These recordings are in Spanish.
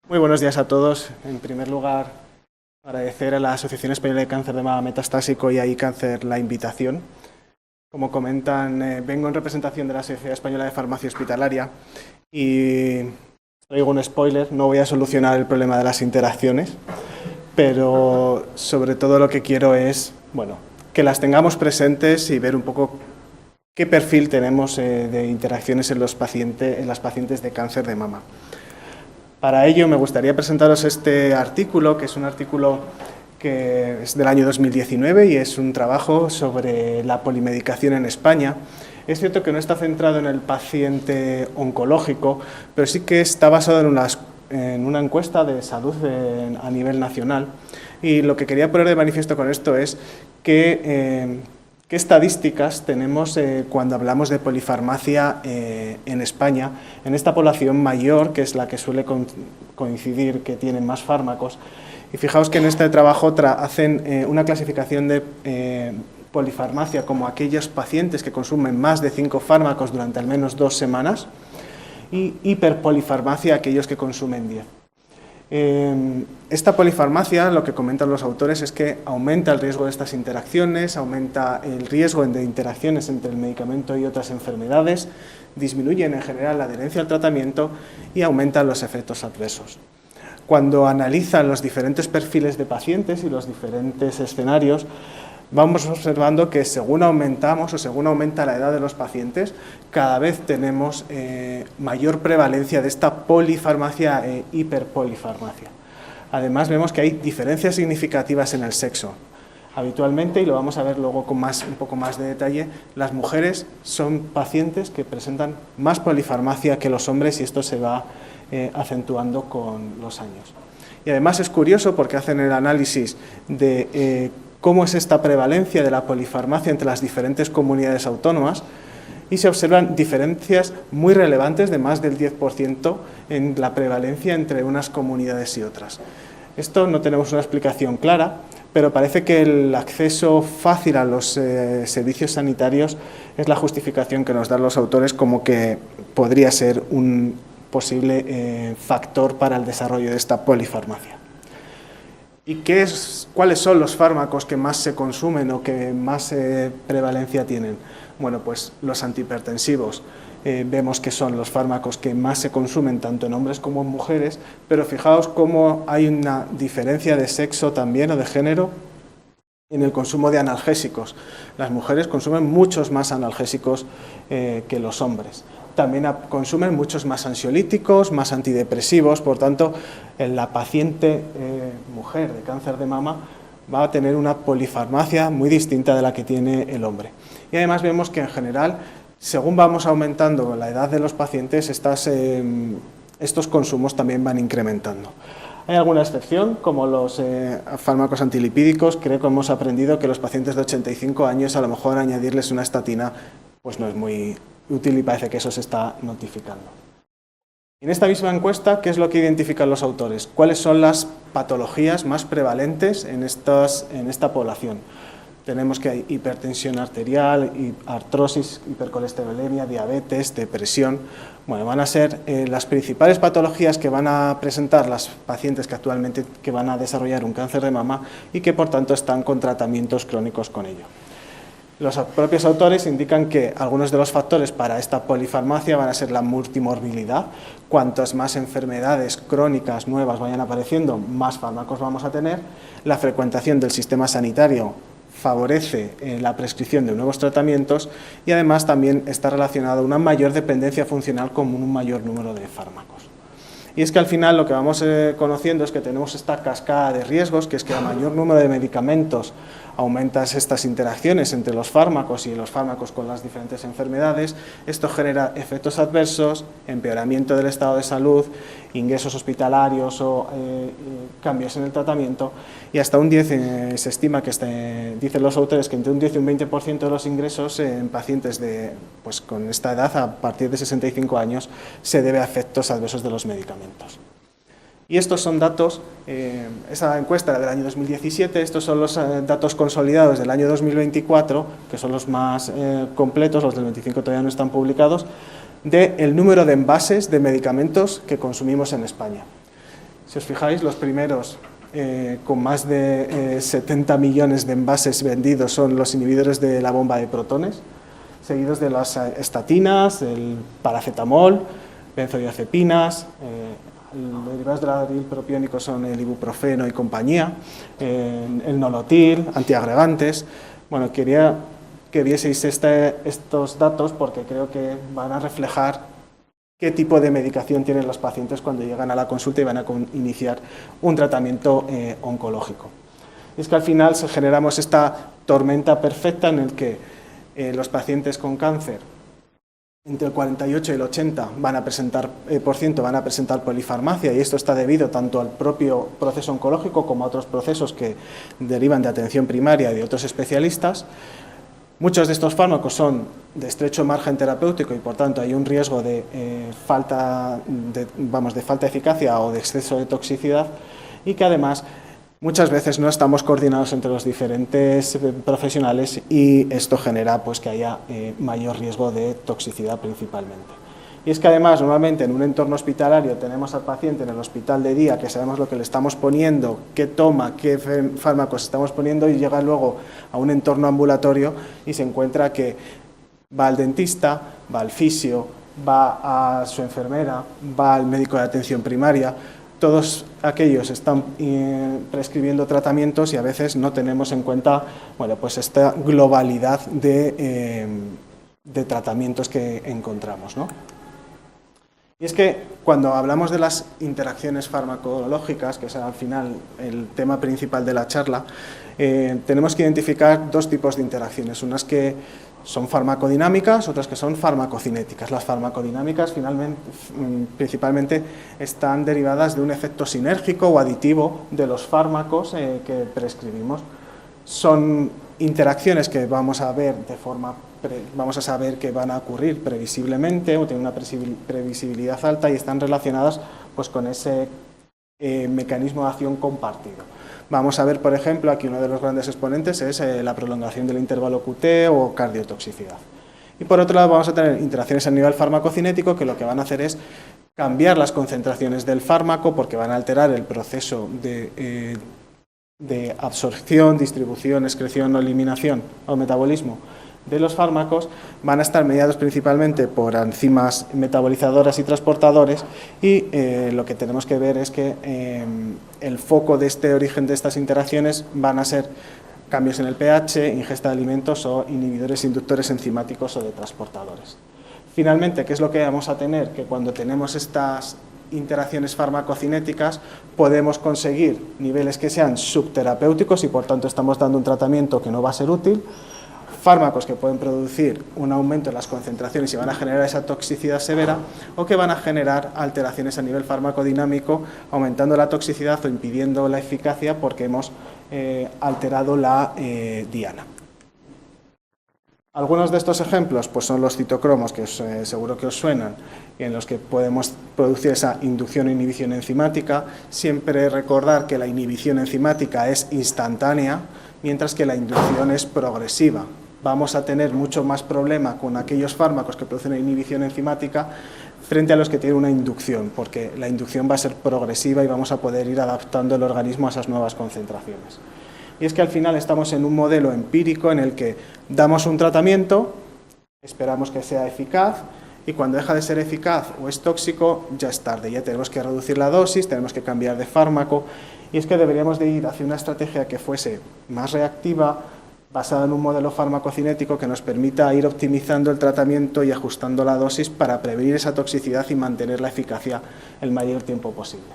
Muy buenos días a todos. En primer lugar, agradecer a la Asociación Española de Cáncer de Mama Metastásico y a iCáncer la invitación. Como comentan, vengo en representación de la Sociedad Española de Farmacia Hospitalaria y traigo un spoiler, no voy a solucionar el problema de las interacciones, pero sobre todo lo que quiero es, que las tengamos presentes y ver un poco qué perfil tenemos de interacciones en las pacientes de cáncer de mama. Para ello me gustaría presentaros este artículo, que es un artículo que es del año 2019 y es un trabajo sobre la polimedicación en España. Es cierto que no está centrado en el paciente oncológico, pero sí que está basado en una encuesta de salud a nivel nacional. Y lo que quería poner de manifiesto con esto es ¿qué estadísticas tenemos cuando hablamos de polifarmacia en España, en esta población mayor, que es la que suele coincidir que tienen más fármacos? Y fijaos que en este trabajo hacen una clasificación de polifarmacia como aquellos pacientes que consumen más de 5 fármacos durante al menos 2 semanas y hiperpolifarmacia aquellos que consumen 10. Esta polifarmacia, lo que comentan los autores, es que aumenta el riesgo de estas interacciones, aumenta el riesgo de interacciones entre el medicamento y otras enfermedades, disminuyen en general la adherencia al tratamiento y aumentan los efectos adversos. Cuando analizan los diferentes perfiles de pacientes y los diferentes escenarios, vamos observando que según aumentamos o según aumenta la edad de los pacientes, cada vez tenemos mayor prevalencia de esta polifarmacia e hiperpolifarmacia. Además vemos que hay diferencias significativas en el sexo. Habitualmente, y lo vamos a ver luego con un poco más de detalle, las mujeres son pacientes que presentan más polifarmacia que los hombres y esto se va acentuando con los años. Y además es curioso porque hacen el análisis de cómo es esta prevalencia de la polifarmacia entre las diferentes comunidades autónomas y se observan diferencias muy relevantes de más del 10% en la prevalencia entre unas comunidades y otras. Esto no tenemos una explicación clara, pero parece que el acceso fácil a los servicios sanitarios es la justificación que nos dan los autores como que podría ser un posible factor para el desarrollo de esta polifarmacia. ¿Y cuáles son los fármacos que más se consumen o que más prevalencia tienen? Bueno, pues los antihipertensivos vemos que son los fármacos que más se consumen tanto en hombres como en mujeres, pero fijaos cómo hay una diferencia de sexo también o de género en el consumo de analgésicos. Las mujeres consumen muchos más analgésicos que los hombres. También consumen muchos más ansiolíticos, más antidepresivos, por tanto, la paciente mujer de cáncer de mama va a tener una polifarmacia muy distinta de la que tiene el hombre. Y además vemos que en general, según vamos aumentando la edad de los pacientes, estos consumos también van incrementando. Hay alguna excepción, como los fármacos antilipídicos. Creo que hemos aprendido que los pacientes de 85 años a lo mejor añadirles una estatina pues no es muy útil y parece que eso se está notificando. En esta misma encuesta, ¿qué es lo que identifican los autores? ¿Cuáles son las patologías más prevalentes en esta población? Tenemos que hay hipertensión arterial, artrosis, hipercolesterolemia, diabetes, depresión. Bueno, van a ser las principales patologías que van a presentar las pacientes que van a desarrollar un cáncer de mama y que por tanto están con tratamientos crónicos con ello. Los propios autores indican que algunos de los factores para esta polifarmacia van a ser la multimorbilidad. Cuantas más enfermedades crónicas nuevas vayan apareciendo, más fármacos vamos a tener. La frecuentación del sistema sanitario favorece la prescripción de nuevos tratamientos y además también está relacionado a una mayor dependencia funcional con un mayor número de fármacos. Y es que al final lo que vamos conociendo es que tenemos esta cascada de riesgos, que es que a mayor número de medicamentos aumentan estas interacciones entre los fármacos y los fármacos con las diferentes enfermedades. Esto genera efectos adversos, empeoramiento del estado de salud, ingresos hospitalarios o cambios en el tratamiento y hasta un 10, se estima que dicen los autores que entre un 10 y un 20% de los ingresos en pacientes con esta edad, a partir de 65 años, se debe a efectos adversos de los medicamentos. Y estos son datos, esa encuesta era del año 2017, estos son los datos consolidados del año 2024, que son los más completos, los del 25 todavía no están publicados, del número de envases de medicamentos que consumimos en España. Si os fijáis, los primeros con más de 70 millones de envases vendidos son los inhibidores de la bomba de protones, seguidos de las estatinas, el paracetamol, benzodiazepinas, los derivados del aril propiónico son el ibuprofeno y compañía, el nolotil, antiagregantes. Bueno, quería que vieseis estos datos porque creo que van a reflejar qué tipo de medicación tienen los pacientes cuando llegan a la consulta y van a iniciar un tratamiento oncológico. Y es que al final generamos esta tormenta perfecta en el que los pacientes con cáncer, entre el 48 y el 80% van a presentar polifarmacia, y esto está debido tanto al propio proceso oncológico como a otros procesos que derivan de atención primaria y de otros especialistas. Muchos de estos fármacos son de estrecho margen terapéutico y por tanto hay un riesgo de falta de eficacia o de exceso de toxicidad, y que además muchas veces no estamos coordinados entre los diferentes profesionales y esto genera pues, que haya mayor riesgo de toxicidad principalmente. Y es que además normalmente en un entorno hospitalario tenemos al paciente en el hospital de día que sabemos lo que le estamos poniendo, qué toma, qué fármacos estamos poniendo, y llega luego a un entorno ambulatorio y se encuentra que va al dentista, va al fisio, va a su enfermera, va al médico de atención primaria. Todos aquellos están prescribiendo tratamientos y a veces no tenemos en cuenta pues esta globalidad de tratamientos que encontramos, ¿no? Y es que cuando hablamos de las interacciones farmacológicas, que es al final el tema principal de la charla, tenemos que identificar dos tipos de interacciones, unas que son farmacodinámicas, otras que son farmacocinéticas. Las farmacodinámicas principalmente están derivadas de un efecto sinérgico o aditivo de los fármacos que prescribimos. Son interacciones que vamos a ver vamos a saber que van a ocurrir previsiblemente o tienen una previsibilidad alta y están relacionadas pues, con ese mecanismo de acción compartido. Vamos a ver, por ejemplo, aquí uno de los grandes exponentes es la prolongación del intervalo QT o cardiotoxicidad. Y por otro lado vamos a tener interacciones a nivel farmacocinético que lo que van a hacer es cambiar las concentraciones del fármaco porque van a alterar el proceso de absorción, distribución, excreción o eliminación o metabolismo de los fármacos. Van a estar mediados principalmente por enzimas metabolizadoras y transportadores, y lo que tenemos que ver es que el foco de este origen de estas interacciones van a ser cambios en el pH, ingesta de alimentos o inhibidores inductores enzimáticos o de transportadores. Finalmente, ¿qué es lo que vamos a tener? Que cuando tenemos estas interacciones farmacocinéticas podemos conseguir niveles que sean subterapéuticos y por tanto estamos dando un tratamiento que no va a ser útil, fármacos que pueden producir un aumento en las concentraciones y van a generar esa toxicidad severa, o que van a generar alteraciones a nivel farmacodinámico, aumentando la toxicidad o impidiendo la eficacia porque hemos alterado la diana. Algunos de estos ejemplos pues son los citocromos, que seguro que os suenan, en los que podemos producir esa inducción o inhibición enzimática. Siempre recordar que la inhibición enzimática es instantánea, mientras que la inducción es progresiva. Vamos a tener mucho más problema con aquellos fármacos que producen una inhibición enzimática frente a los que tienen una inducción, porque la inducción va a ser progresiva y vamos a poder ir adaptando el organismo a esas nuevas concentraciones. Y es que al final estamos en un modelo empírico en el que damos un tratamiento, esperamos que sea eficaz, y cuando deja de ser eficaz o es tóxico, ya es tarde, ya tenemos que reducir la dosis, tenemos que cambiar de fármaco, y es que deberíamos de ir hacia una estrategia que fuese más reactiva, basada en un modelo farmacocinético que nos permita ir optimizando el tratamiento y ajustando la dosis para prevenir esa toxicidad y mantener la eficacia el mayor tiempo posible.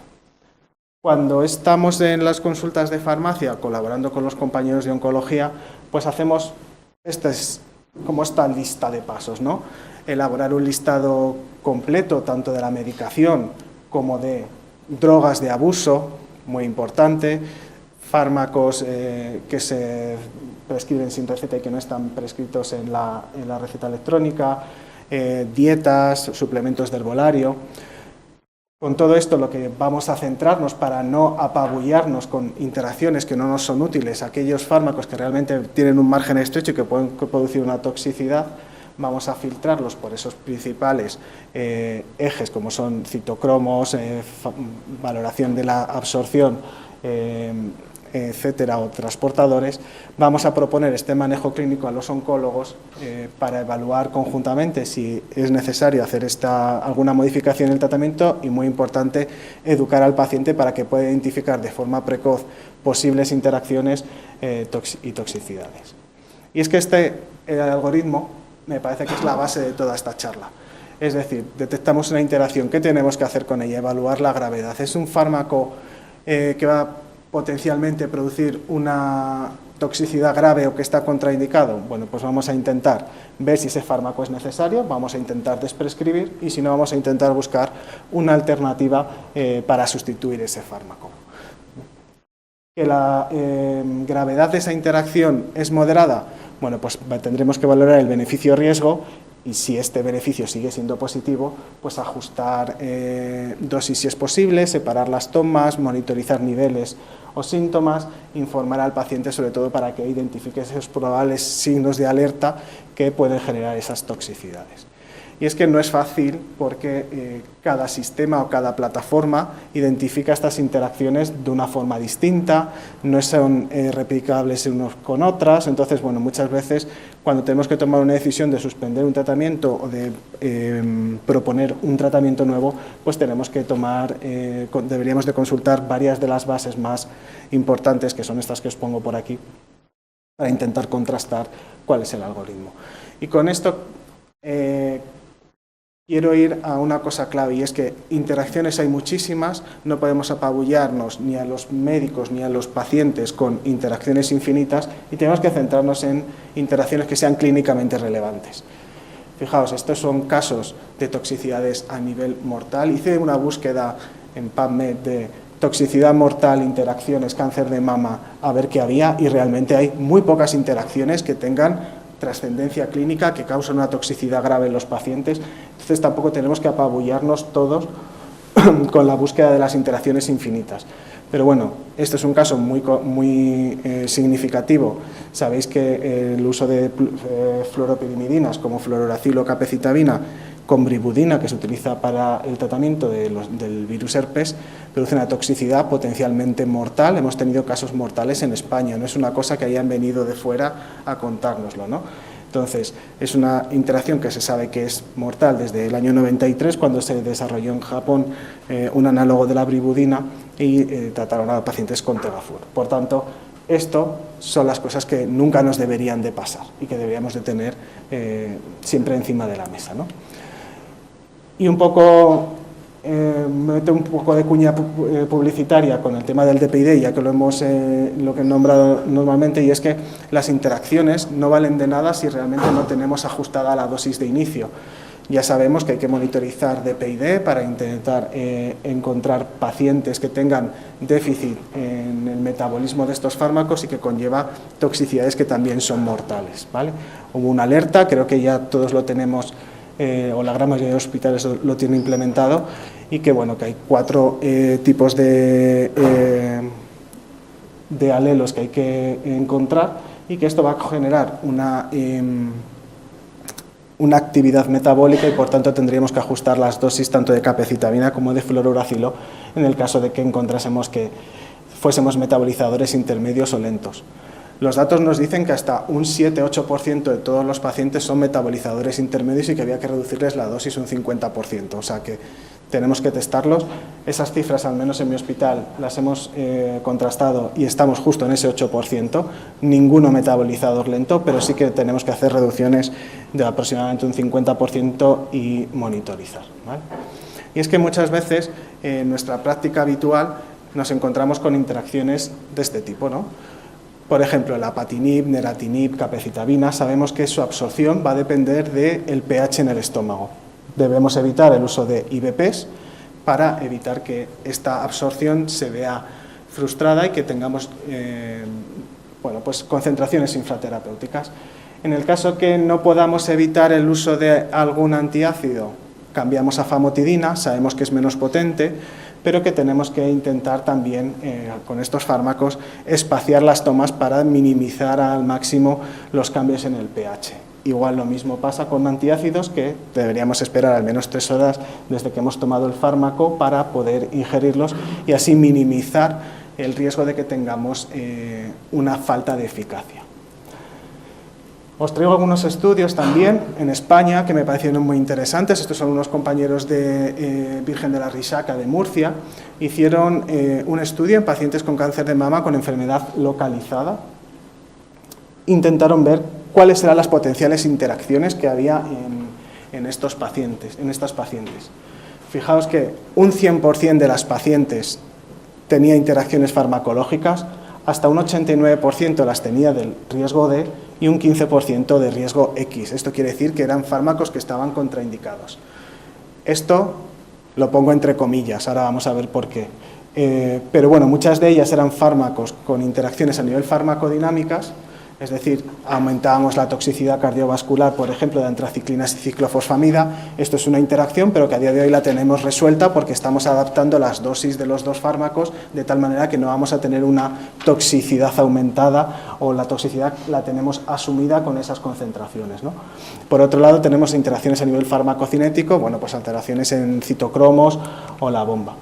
Cuando estamos en las consultas de farmacia, colaborando con los compañeros de oncología, pues hacemos como esta lista de pasos, ¿no? Elaborar un listado completo tanto de la medicación como de drogas de abuso, muy importante, fármacos que se prescriben sin receta y que no están prescritos en la receta electrónica, dietas, suplementos de herbolario. Con todo esto lo que vamos a centrarnos para no apabullarnos con interacciones que no nos son útiles, aquellos fármacos que realmente tienen un margen estrecho y que pueden producir una toxicidad, vamos a filtrarlos por esos principales ejes, como son citocromos, valoración de la absorción, etcétera, o transportadores. Vamos a proponer este manejo clínico a los oncólogos para evaluar conjuntamente si es necesario hacer alguna modificación en el tratamiento y, muy importante, educar al paciente para que pueda identificar de forma precoz posibles interacciones y toxicidades. Y es que el algoritmo me parece que es la base de toda esta charla. Es decir, detectamos una interacción, ¿qué tenemos que hacer con ella? Evaluar la gravedad. ¿Es un fármaco que va potencialmente producir una toxicidad grave o que está contraindicado? Bueno, pues vamos a intentar ver si ese fármaco es necesario, vamos a intentar desprescribir y, si no, vamos a intentar buscar una alternativa para sustituir ese fármaco. ¿Que la gravedad de esa interacción es moderada? Bueno, pues tendremos que valorar el beneficio-riesgo y, si este beneficio sigue siendo positivo, pues ajustar dosis si es posible, separar las tomas, monitorizar niveles o síntomas, informar al paciente sobre todo para que identifique esos probables signos de alerta que pueden generar esas toxicidades. Y es que no es fácil, porque cada sistema o cada plataforma identifica estas interacciones de una forma distinta, no son replicables unos con otras. Entonces, bueno, muchas veces cuando tenemos que tomar una decisión de suspender un tratamiento o de proponer un tratamiento nuevo, pues tenemos que deberíamos de consultar varias de las bases más importantes, que son estas que os pongo por aquí, para intentar contrastar cuál es el algoritmo. Y con esto quiero ir a una cosa clave, y es que interacciones hay muchísimas, no podemos apabullarnos ni a los médicos ni a los pacientes con interacciones infinitas, y tenemos que centrarnos en interacciones que sean clínicamente relevantes. Fijaos, estos son casos de toxicidades a nivel mortal. Hice una búsqueda en PubMed de toxicidad mortal, interacciones, cáncer de mama, a ver qué había, y realmente hay muy pocas interacciones que tengan trascendencia clínica, que causan una toxicidad grave en los pacientes. Entonces tampoco tenemos que apabullarnos todos con la búsqueda de las interacciones infinitas. Pero bueno, este es un caso muy significativo. Sabéis que el uso de fluoropirimidinas como fluoruracilo o capecitabina con bribudina, que se utiliza para el tratamiento del virus herpes, produce una toxicidad potencialmente mortal. Hemos tenido casos mortales en España, no es una cosa que hayan venido de fuera a contárnoslo, ¿no? Entonces, es una interacción que se sabe que es mortal desde el año 93, cuando se desarrolló en Japón un análogo de la bribudina y trataron a pacientes con Tegafur. Por tanto, esto son las cosas que nunca nos deberían de pasar y que deberíamos de tener siempre encima de la mesa, ¿no? Y un poco, me meto un poco de cuña publicitaria con el tema del DPID, ya que lo que he nombrado normalmente, y es que las interacciones no valen de nada si realmente no tenemos ajustada la dosis de inicio. Ya sabemos que hay que monitorizar DPID para intentar encontrar pacientes que tengan déficit en el metabolismo de estos fármacos y que conlleva toxicidades que también son mortales, ¿vale? Hubo una alerta, creo que ya todos lo tenemos, o la gran mayoría de hospitales lo tienen implementado, y que, bueno, que hay 4 tipos de alelos que hay que encontrar, y que esto va a generar una actividad metabólica, y por tanto tendríamos que ajustar las dosis tanto de capecitabina como de fluoruracilo en el caso de que encontrásemos que fuésemos metabolizadores intermedios o lentos. Los datos nos dicen que hasta un 7-8% de todos los pacientes son metabolizadores intermedios y que había que reducirles la dosis un 50%, o sea que tenemos que testarlos. Esas cifras, al menos en mi hospital, las hemos contrastado y estamos justo en ese 8%, ninguno metabolizador lento, pero sí que tenemos que hacer reducciones de aproximadamente un 50% y monitorizar, ¿vale? Y es que muchas veces en nuestra práctica habitual nos encontramos con interacciones de este tipo, ¿no? Por ejemplo, el apatinib, neratinib, capecitabina, sabemos que su absorción va a depender del pH en el estómago. Debemos evitar el uso de IBPs para evitar que esta absorción se vea frustrada y que tengamos pues concentraciones infraterapéuticas. En el caso que no podamos evitar el uso de algún antiácido, cambiamos a famotidina, sabemos que es menos potente, pero que tenemos que intentar también, con estos fármacos, espaciar las tomas para minimizar al máximo los cambios en el pH. Igual lo mismo pasa con antiácidos, que deberíamos esperar al menos 3 horas desde que hemos tomado el fármaco para poder ingerirlos y así minimizar el riesgo de que tengamos una falta de eficacia. Os traigo algunos estudios también en España que me parecieron muy interesantes. Estos son unos compañeros de Virgen de la Risaca de Murcia. Hicieron un estudio en pacientes con cáncer de mama con enfermedad localizada. Intentaron ver cuáles eran las potenciales interacciones que había en estas pacientes. Fijaos que un 100% de las pacientes tenía interacciones farmacológicas, hasta un 89% las tenía del riesgo D y un 15% de riesgo X. Esto quiere decir que eran fármacos que estaban contraindicados. Esto lo pongo entre comillas, ahora vamos a ver por qué. Pero bueno, muchas de ellas eran fármacos con interacciones a nivel farmacodinámicas, es decir, aumentábamos la toxicidad cardiovascular, por ejemplo, de antraciclinas y ciclofosfamida. Esto es una interacción, pero que a día de hoy la tenemos resuelta porque estamos adaptando las dosis de los dos fármacos de tal manera que no vamos a tener una toxicidad aumentada o la toxicidad la tenemos asumida con esas concentraciones, ¿no? Por otro lado, tenemos interacciones a nivel farmacocinético, bueno, pues alteraciones en citocromos o la bomba.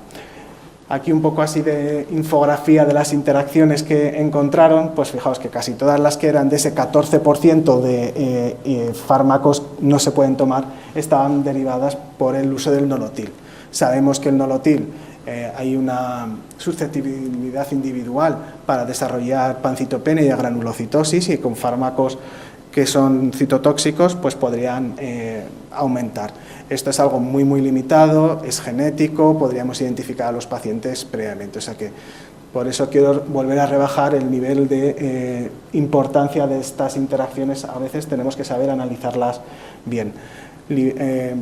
Aquí un poco así de infografía de las interacciones que encontraron, pues fijaos que casi todas las que eran de ese 14% de fármacos no se pueden tomar, estaban derivadas por el uso del nolotil. Sabemos que el nolotil hay una susceptibilidad individual para desarrollar pancitopenia y agranulocitosis y con fármacos que son citotóxicos pues podrían aumentar. Esto es algo muy limitado, es genético, podríamos identificar a los pacientes previamente, o sea que por eso quiero volver a rebajar el nivel de importancia de estas interacciones. A veces tenemos que saber analizarlas bien.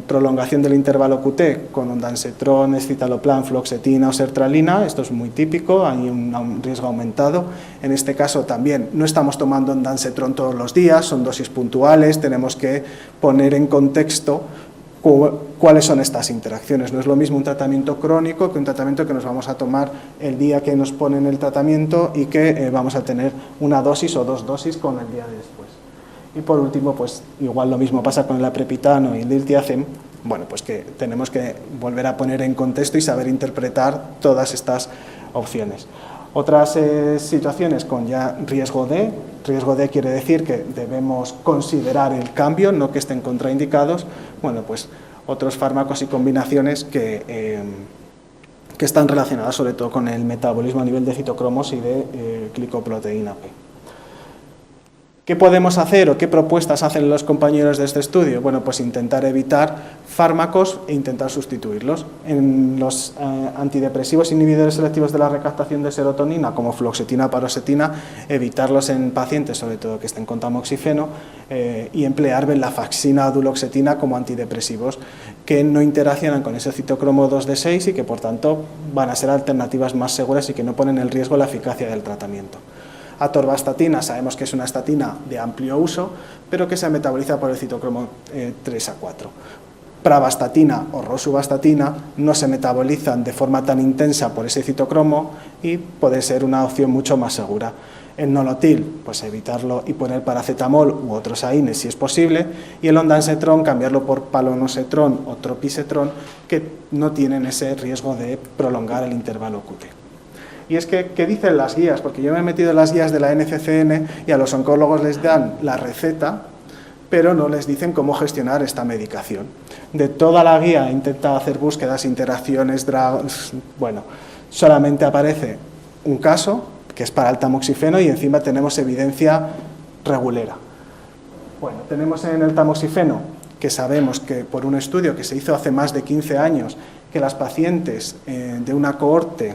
Prolongación del intervalo QT con ondansetron, escitalopram, fluoxetina o sertralina, esto es muy típico, hay un riesgo aumentado. En este caso también no estamos tomando ondansetron todos los días, son dosis puntuales, tenemos que poner en contexto cuáles son estas interacciones. No es lo mismo un tratamiento crónico que un tratamiento que nos vamos a tomar el día que nos ponen el tratamiento y que vamos a tener una dosis o 2 dosis con el día de después. Y por último, pues igual lo mismo pasa con el aprepitano y el diltiazem, bueno, pues que tenemos que volver a poner en contexto y saber interpretar todas estas opciones. Otras situaciones con ya riesgo D. Riesgo D quiere decir que debemos considerar el cambio, no que estén contraindicados. Bueno, pues otros fármacos y combinaciones que están relacionadas sobre todo con el metabolismo a nivel de citocromos y de glicoproteína P. ¿Qué podemos hacer o qué propuestas hacen los compañeros de este estudio? Bueno, pues intentar evitar fármacos e intentar sustituirlos. En los antidepresivos inhibidores selectivos de la recaptación de serotonina, como fluoxetina, paroxetina, evitarlos en pacientes, sobre todo que estén con tamoxifeno, y emplear venlafaxina o duloxetina como antidepresivos que no interaccionan con ese citocromo 2D6 y que, por tanto, van a ser alternativas más seguras y que no ponen en riesgo la eficacia del tratamiento. Atorvastatina, sabemos que es una estatina de amplio uso, pero que se metaboliza por el citocromo 3A4. Pravastatina o rosuvastatina no se metabolizan de forma tan intensa por ese citocromo y puede ser una opción mucho más segura. El nolotil, pues evitarlo y poner paracetamol u otros AINES si es posible, y el ondansetron cambiarlo por palonosetron o tropisetron, que no tienen ese riesgo de prolongar el intervalo QT. Y es que, ¿qué dicen las guías? Porque yo me he metido en las guías de la NCCN y a los oncólogos les dan la receta, pero no les dicen cómo gestionar esta medicación. De toda la guía he intentado hacer búsquedas, interacciones, bueno, solamente aparece un caso, que es para el tamoxifeno, y encima tenemos evidencia regulera. Bueno, tenemos en el tamoxifeno, que sabemos que por un estudio que se hizo hace más de 15 años, que las pacientes de una cohorte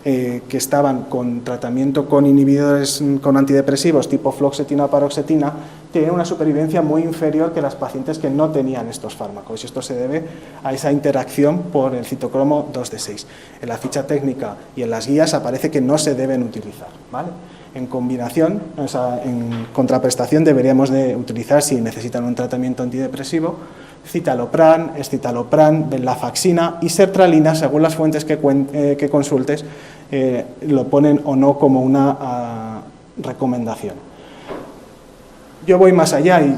que estaban con tratamiento con inhibidores, con antidepresivos tipo fluoxetina o paroxetina, tienen una supervivencia muy inferior que las pacientes que no tenían estos fármacos, y esto se debe a esa interacción por el citocromo 2D6. En la ficha técnica y en las guías aparece que no se deben utilizar, ¿vale? En combinación, o sea, en contraprestación deberíamos de utilizar, si necesitan un tratamiento antidepresivo, citalopram, escitalopram, venlafaxina y sertralina, según las fuentes que consultes, lo ponen o no como una recomendación. Yo voy más allá y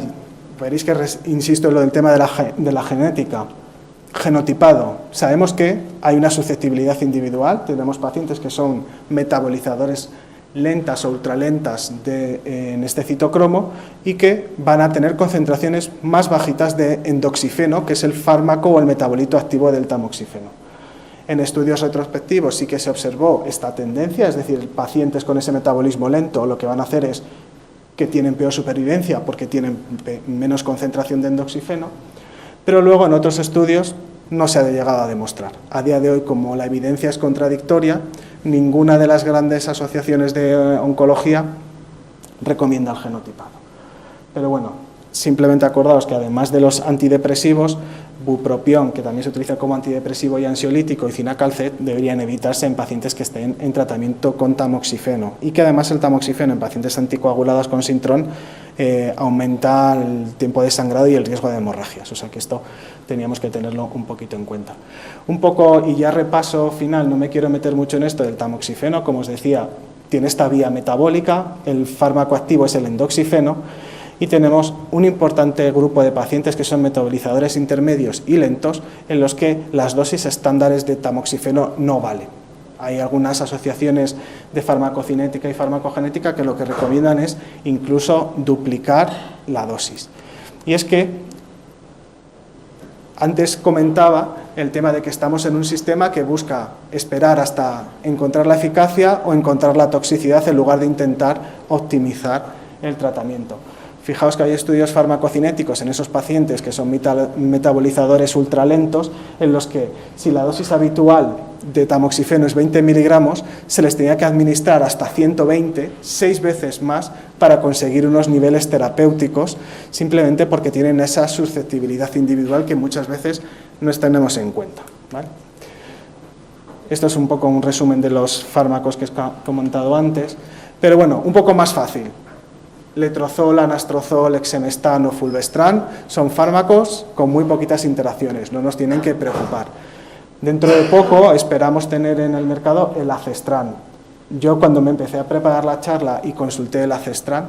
veréis que insisto en lo del tema de la genética. Genotipado. Sabemos que hay una susceptibilidad individual, tenemos pacientes que son metabolizadores lentas o ultralentas en este citocromo y que van a tener concentraciones más bajitas de endoxifeno, que es el fármaco o el metabolito activo del tamoxifeno. En estudios retrospectivos sí que se observó esta tendencia, es decir, pacientes con ese metabolismo lento lo que van a hacer es que tienen peor supervivencia porque tienen menos concentración de endoxifeno, pero luego en otros estudios no se ha llegado a demostrar. A día de hoy, como la evidencia es contradictoria, ninguna de las grandes asociaciones de oncología recomienda el genotipado. Pero bueno, simplemente acordaos que además de los antidepresivos, bupropión, que también se utiliza como antidepresivo y ansiolítico, y cinacalcet deberían evitarse en pacientes que estén en tratamiento con tamoxifeno, y que además el tamoxifeno en pacientes anticoagulados con sintrón aumenta el tiempo de sangrado y el riesgo de hemorragias, o sea que esto teníamos que tenerlo un poquito en cuenta. Un poco, y ya repaso final, no me quiero meter mucho en esto del tamoxifeno, como os decía, tiene esta vía metabólica, el fármaco activo es el endoxifeno, y tenemos un importante grupo de pacientes que son metabolizadores intermedios y lentos en los que las dosis estándares de tamoxifeno no valen. Hay algunas asociaciones de farmacocinética y farmacogenética que lo que recomiendan es incluso duplicar la dosis. Y es que antes comentaba el tema de que estamos en un sistema que busca esperar hasta encontrar la eficacia o encontrar la toxicidad en lugar de intentar optimizar el tratamiento. Fijaos que hay estudios farmacocinéticos en esos pacientes que son metabolizadores ultralentos, en los que si la dosis habitual de tamoxifeno es 20 miligramos, se les tenía que administrar hasta 120, 6 veces más, para conseguir unos niveles terapéuticos, simplemente porque tienen esa susceptibilidad individual que muchas veces no tenemos en cuenta, ¿vale? Esto es un poco un resumen de los fármacos que he comentado antes, pero bueno, un poco más fácil. Letrozol, anastrozol, exemestán o fulvestrán son fármacos con muy poquitas interacciones, no nos tienen que preocupar. Dentro de poco esperamos tener en el mercado el acestrán. Yo cuando me empecé a preparar la charla y consulté el acestrán,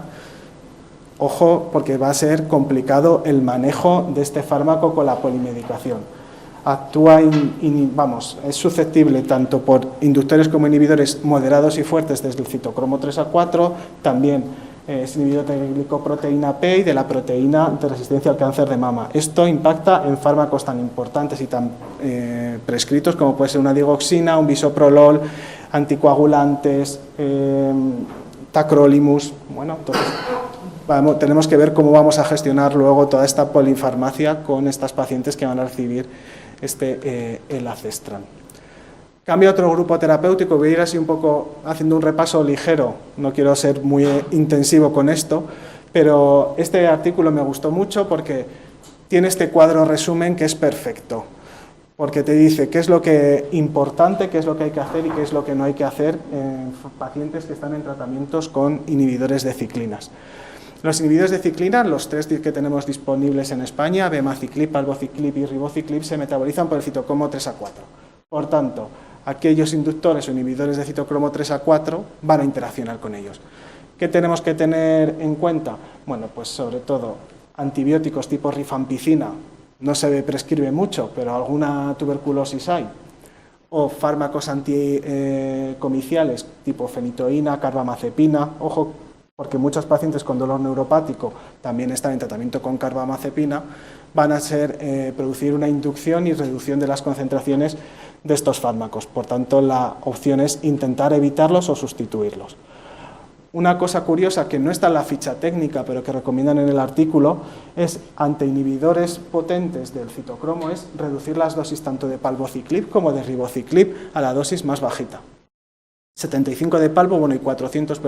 ojo, porque va a ser complicado el manejo de este fármaco con la polimedicación. Actúa, es susceptible tanto por inductores como inhibidores moderados y fuertes desde el citocromo 3 a 4, también es inhibidor de glicoproteína P y de la proteína de resistencia al cáncer de mama. Esto impacta en fármacos tan importantes y tan prescritos como puede ser una digoxina, un bisoprolol, anticoagulantes, tacrolimus. Bueno, entonces tenemos que ver cómo vamos a gestionar luego toda esta polifarmacia con estas pacientes que van a recibir el acestrán. Cambio a otro grupo terapéutico, voy a ir así un poco haciendo un repaso ligero, no quiero ser muy intensivo con esto, pero este artículo me gustó mucho porque tiene este cuadro resumen que es perfecto, porque te dice qué es lo que importante, qué es lo que hay que hacer y qué es lo que no hay que hacer en pacientes que están en tratamientos con inhibidores de ciclinas. Los inhibidores de ciclina, los 3 que tenemos disponibles en España, abemaciclib, palbociclib y ribociclib, se metabolizan por el citocromo 3 a 4. Por tanto, aquellos inductores o inhibidores de citocromo 3 a 4 van a interaccionar con ellos. ¿Qué tenemos que tener en cuenta? Bueno, pues sobre todo antibióticos tipo rifampicina, no se prescribe mucho, pero alguna tuberculosis hay, o fármacos anticomiciales tipo fenitoína, carbamazepina, ojo, porque muchos pacientes con dolor neuropático también están en tratamiento con carbamazepina, van a producir una inducción y reducción de las concentraciones de estos fármacos. Por tanto, la opción es intentar evitarlos o sustituirlos. Una cosa curiosa que no está en la ficha técnica, pero que recomiendan en el artículo, es ante inhibidores potentes del citocromo, es reducir las dosis tanto de palbociclib como de ribociclib a la dosis más bajita. 75 de palbo, y 400,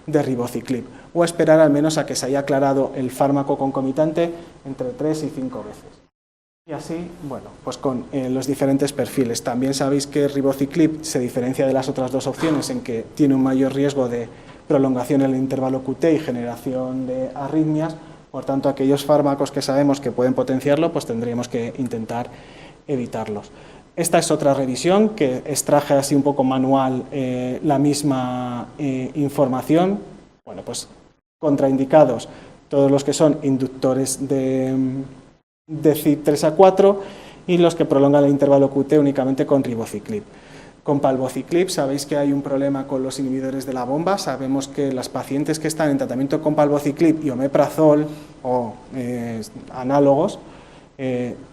de ribociclib, o esperar al menos a que se haya aclarado el fármaco concomitante entre 3 y 5 veces. Y así, bueno, pues con los diferentes perfiles. También sabéis que ribociclib se diferencia de las otras dos opciones en que tiene un mayor riesgo de prolongación en el intervalo QT y generación de arritmias. Por tanto, aquellos fármacos que sabemos que pueden potenciarlo, pues tendríamos que intentar evitarlos. Esta es otra revisión que extraje así un poco manual la misma información. Bueno, pues contraindicados todos los que son inductores de CYP3A4 y los que prolongan el intervalo QT únicamente con ribociclib. Con palbociclib sabéis que hay un problema con los inhibidores de la bomba. Sabemos que las pacientes que están en tratamiento con palbociclib y omeprazol o análogos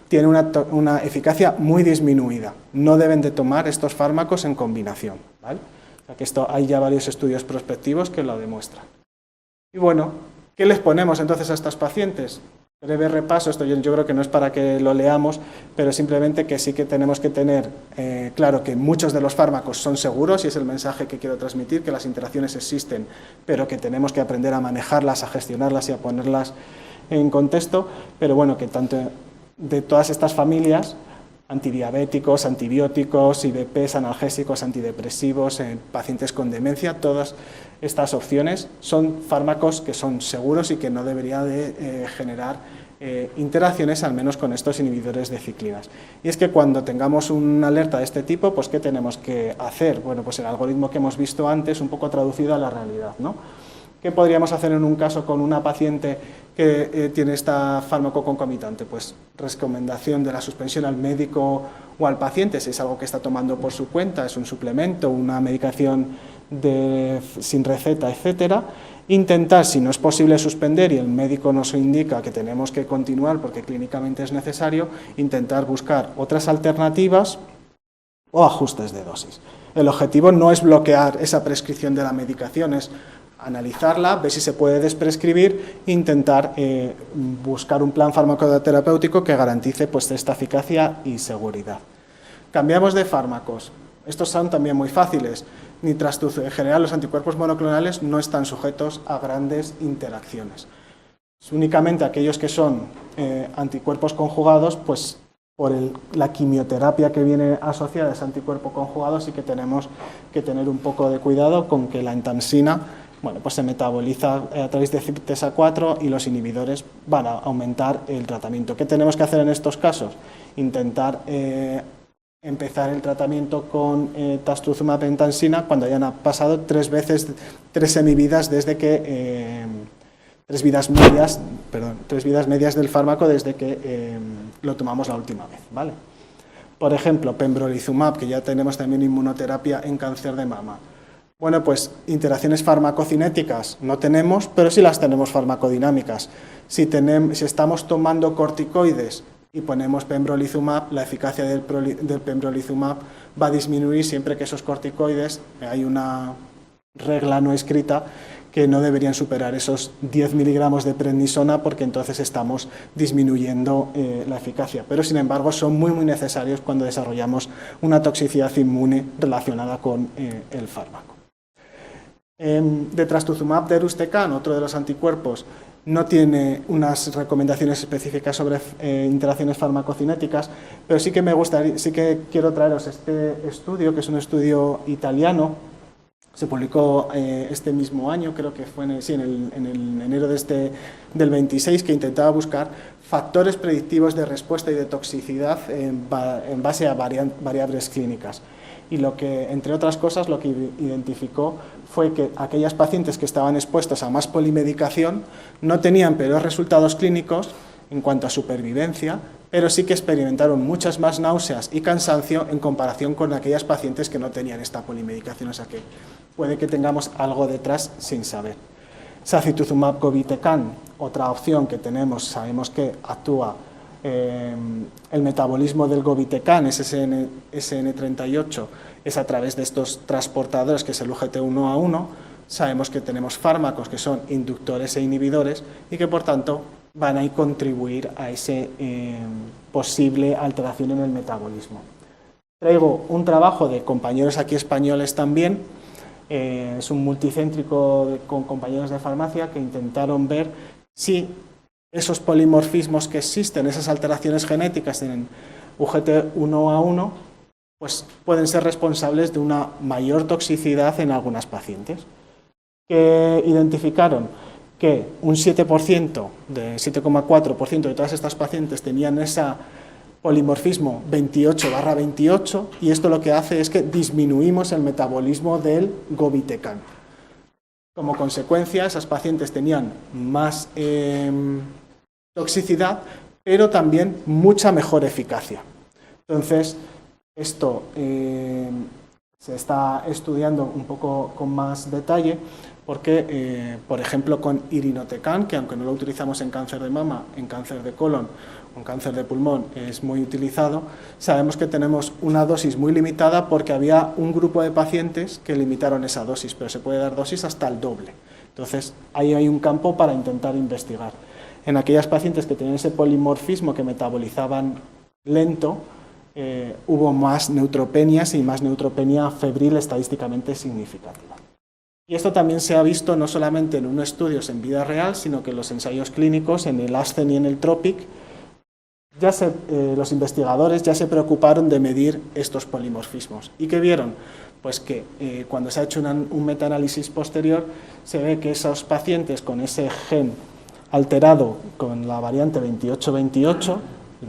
tienen una eficacia muy disminuida. No deben de tomar estos fármacos en combinación, ¿vale? O sea que esto hay ya varios estudios prospectivos que lo demuestran. Y bueno, ¿qué les ponemos entonces a estas pacientes? Breve repaso, esto yo creo que no es para que lo leamos, pero simplemente que sí que tenemos que tener claro que muchos de los fármacos son seguros y es el mensaje que quiero transmitir, que las interacciones existen, pero que tenemos que aprender a manejarlas, a gestionarlas y a ponerlas en contexto, pero bueno, que tanto de todas estas familias, antidiabéticos, antibióticos, IVPs, analgésicos, antidepresivos, pacientes con demencia, todas estas opciones son fármacos que son seguros y que no debería de generar interacciones, al menos con estos inhibidores de ciclinas. Y es que cuando tengamos una alerta de este tipo, pues ¿qué tenemos que hacer? Bueno, pues el algoritmo que hemos visto antes, un poco traducido a la realidad, ¿no? ¿Qué podríamos hacer en un caso con una paciente que tiene esta fármaco concomitante? Pues recomendación de la suspensión al médico o al paciente, si es algo que está tomando por su cuenta, es un suplemento, una medicación sin receta, etcétera. Intentar, si no es posible suspender y el médico nos indica que tenemos que continuar porque clínicamente es necesario, intentar buscar otras alternativas o ajustes de dosis. El objetivo no es bloquear esa prescripción de la medicación, es analizarla, ver si se puede desprescribir e intentar buscar un plan farmacoterapéutico que garantice pues, esta eficacia y seguridad. Cambiamos de fármacos. Estos son también muy fáciles. Nitrastuz, en general los anticuerpos monoclonales no están sujetos a grandes interacciones. Únicamente aquellos que son anticuerpos conjugados, pues por la quimioterapia que viene asociada a ese anticuerpo conjugado, sí que tenemos que tener un poco de cuidado con que la entansina pues se metaboliza a través de CYP3A4 y los inhibidores van a aumentar el tratamiento. ¿Qué tenemos que hacer en estos casos? Intentar empezar el tratamiento con trastuzumab entansina cuando hayan pasado tres semividas desde que tres vidas medias del fármaco desde que lo tomamos la última vez, ¿vale? Por ejemplo, pembrolizumab, que ya tenemos también inmunoterapia en cáncer de mama. Bueno, pues interacciones farmacocinéticas no tenemos, pero sí las tenemos farmacodinámicas. Si estamos tomando corticoides y ponemos pembrolizumab, la eficacia del pembrolizumab va a disminuir siempre que esos corticoides, hay una regla no escrita, que no deberían superar esos 10 miligramos de prednisona porque entonces estamos disminuyendo la eficacia. Pero sin embargo son muy necesarios cuando desarrollamos una toxicidad inmune relacionada con el fármaco. De trastuzumab deruxtecan, otro de los anticuerpos, no tiene unas recomendaciones específicas sobre interacciones farmacocinéticas, pero sí que quiero traeros este estudio, que es un estudio italiano. Se publicó este mismo año, creo que fue en el enero del 26, que intentaba buscar factores predictivos de respuesta y de toxicidad en base a variables clínicas. Y entre otras cosas, lo que identificó fue que aquellas pacientes que estaban expuestas a más polimedicación no tenían peores resultados clínicos en cuanto a supervivencia, pero sí que experimentaron muchas más náuseas y cansancio en comparación con aquellas pacientes que no tenían esta polimedicación, o sea que puede que tengamos algo detrás sin saber. Sacituzumab govitecan, otra opción que tenemos, sabemos que actúa el metabolismo del govitecan, SN38, es a través de estos transportadores que es el UGT1A1, sabemos que tenemos fármacos que son inductores e inhibidores y que por tanto van a contribuir a esa posible alteración en el metabolismo. Traigo un trabajo de compañeros aquí españoles también, es un multicéntrico con compañeros de farmacia que intentaron ver si esos polimorfismos que existen, esas alteraciones genéticas en UGT1A1, pues pueden ser responsables de una mayor toxicidad en algunas pacientes. Que identificaron que un 7%, de 7,4% de todas estas pacientes tenían ese polimorfismo 28/28 y esto lo que hace es que disminuimos el metabolismo del govitecan. Como consecuencia, esas pacientes tenían más toxicidad, pero también mucha mejor eficacia. Entonces, esto se está estudiando un poco con más detalle porque, por ejemplo, con irinotecan, que aunque no lo utilizamos en cáncer de mama, en cáncer de colon o en cáncer de pulmón es muy utilizado, sabemos que tenemos una dosis muy limitada porque había un grupo de pacientes que limitaron esa dosis, pero se puede dar dosis hasta el doble. Entonces, ahí hay un campo para intentar investigar. En aquellas pacientes que tenían ese polimorfismo que metabolizaban lento, hubo más neutropenias y más neutropenia febril estadísticamente significativa. Y esto también se ha visto no solamente en unos estudios en vida real, sino que en los ensayos clínicos, en el ASCEN y en el TROPIC, los investigadores ya se preocuparon de medir estos polimorfismos. ¿Y qué vieron? Pues que cuando se ha hecho un metaanálisis posterior, se ve que esos pacientes con ese gen alterado con la variante 2828,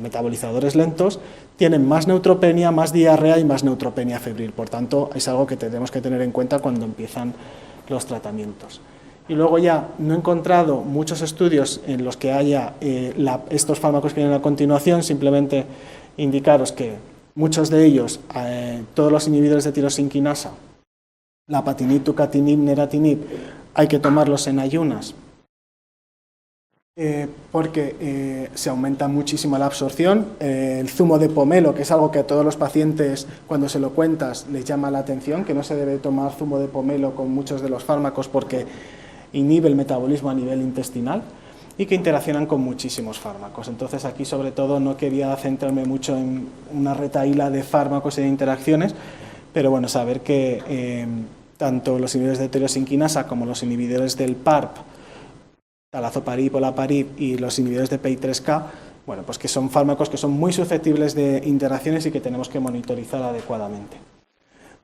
metabolizadores lentos, tienen más neutropenia, más diarrea y más neutropenia febril. Por tanto, es algo que tenemos que tener en cuenta cuando empiezan los tratamientos. Y luego ya no he encontrado muchos estudios en los que haya estos fármacos que vienen a continuación, simplemente indicaros que muchos de ellos, todos los inhibidores de tirosinquinasa, lapatinib, tucatinib, neratinib, hay que tomarlos en ayunas, porque se aumenta muchísimo la absorción. El zumo de pomelo, que es algo que a todos los pacientes cuando se lo cuentas les llama la atención, que no se debe tomar zumo de pomelo con muchos de los fármacos porque inhibe el metabolismo a nivel intestinal y que interaccionan con muchísimos fármacos. Entonces aquí sobre todo no quería centrarme mucho en una retahíla de fármacos e interacciones, pero bueno, saber que tanto los inhibidores de tirosinquinasa como los inhibidores del PARP, talazoparib, olaparib y los inhibidores de PI3K, bueno, pues que son fármacos que son muy susceptibles de interacciones y que tenemos que monitorizar adecuadamente.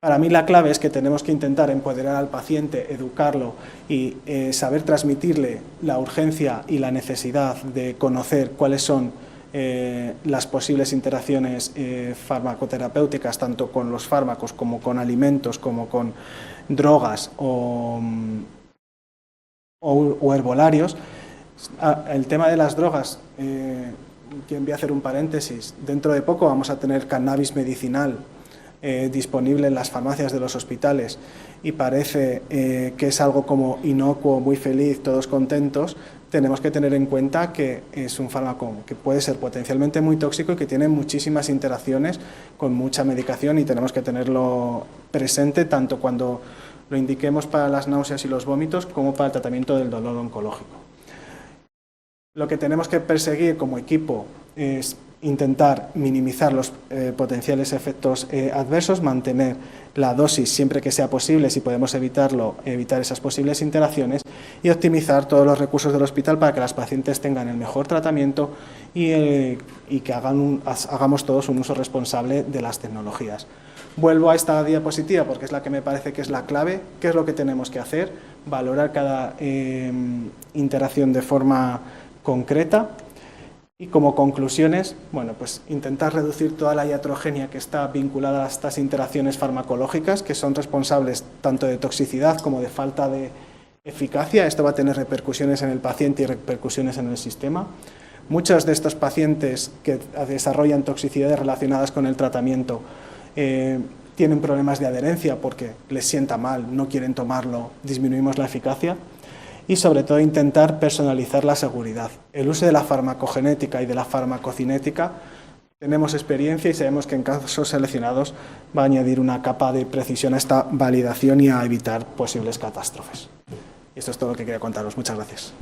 Para mí la clave es que tenemos que intentar empoderar al paciente, educarlo y saber transmitirle la urgencia y la necesidad de conocer cuáles son las posibles interacciones farmacoterapéuticas, tanto con los fármacos como con alimentos, como con drogas o herbolarios. El tema de las drogas, voy a hacer un paréntesis, dentro de poco vamos a tener cannabis medicinal disponible en las farmacias de los hospitales y parece que es algo como inocuo, muy feliz, todos contentos. Tenemos que tener en cuenta que es un fármaco que puede ser potencialmente muy tóxico y que tiene muchísimas interacciones con mucha medicación y tenemos que tenerlo presente tanto cuando lo indiquemos para las náuseas y los vómitos como para el tratamiento del dolor oncológico. Lo que tenemos que perseguir como equipo es intentar minimizar los potenciales efectos adversos, mantener la dosis siempre que sea posible, si podemos evitarlo, evitar esas posibles interacciones y optimizar todos los recursos del hospital para que las pacientes tengan el mejor tratamiento y que hagamos todos un uso responsable de las tecnologías. Vuelvo a esta diapositiva porque es la que me parece que es la clave. ¿Qué es lo que tenemos que hacer? Valorar cada interacción de forma concreta. Y como conclusiones, bueno, pues intentar reducir toda la iatrogenia que está vinculada a estas interacciones farmacológicas, que son responsables tanto de toxicidad como de falta de eficacia. Esto va a tener repercusiones en el paciente y repercusiones en el sistema. Muchos de estos pacientes que desarrollan toxicidades relacionadas con el tratamiento tienen problemas de adherencia porque les sienta mal, no quieren tomarlo, disminuimos la eficacia. Y sobre todo intentar personalizar la seguridad. El uso de la farmacogenética y de la farmacocinética, tenemos experiencia y sabemos que en casos seleccionados va a añadir una capa de precisión a esta validación y a evitar posibles catástrofes. Y esto es todo lo que quería contaros. Muchas gracias.